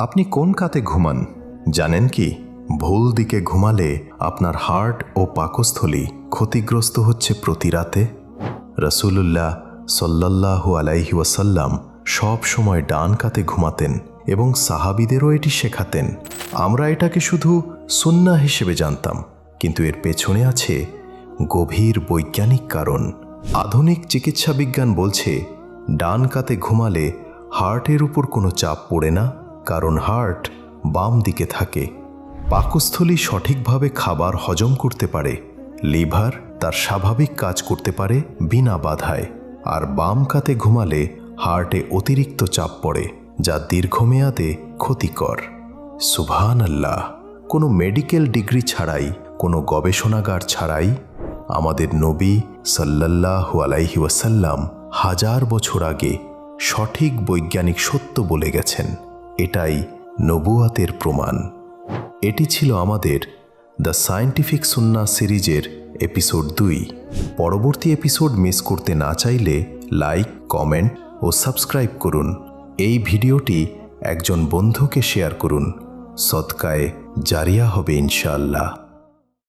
আপনি কোন কাতে ঘুমান জানেন কি? ভুল দিকে ঘুমালে আপনার হার্ট ও পাকস্থলী ক্ষতিগ্রস্ত হচ্ছে প্রতি রাতে। রাসূলুল্লাহ সাল্লাল্লাহু আলাইহি ওয়াসাল্লাম সব সময় ডান কাতে ঘুমাতেন এবং সাহাবীদেরও এটি শেখাতেন। আমরা এটাকে শুধু সুন্নাহ হিসেবে জানতাম, কিন্তু এর পেছনে আছে গভীর বৈজ্ঞানিক কারণ। আধুনিক চিকিৎসা বিজ্ঞান বলছে ডান কাতে ঘুমালে হার্টের উপর কোনো চাপ পড়ে না, কারণ হার্ট বাম দিকে থাকে। পাকস্থলী সঠিকভাবে খাবার হজম করতে পারে, লিভার তার স্বাভাবিক কাজ করতে পারে বিনা বাধায়। আর বাম কাতে ঘুমালে হার্টে অতিরিক্ত চাপ পড়ে, যা দীর্ঘমেয়াদে ক্ষতিকর। সুবহানাল্লাহ! কোনো মেডিকেল ডিগ্রি ছাড়াই, কোনো গবেষণাগার ছাড়াই আমাদের নবী সাল্লাল্লাহু আলাইহি ওয়াসাল্লাম হাজার বছর আগে সঠিক বৈজ্ঞানিক সত্য বলে গেছেন। এটাই নবুয়াতের প্রমাণ। এটি ছিল আমাদের দ্য সায়েন্টিফিক সুন্নাহ সিরিজের এপিসোড 2। পরবর্তী এপিসোড মিস করতে না চাইলে লাইক, কমেন্ট ও সাবস্ক্রাইব করুন। এই ভিডিওটি একজন বন্ধুকে শেয়ার করুন, সদকায়ে জারিয়া হবে ইনশাআল্লাহ।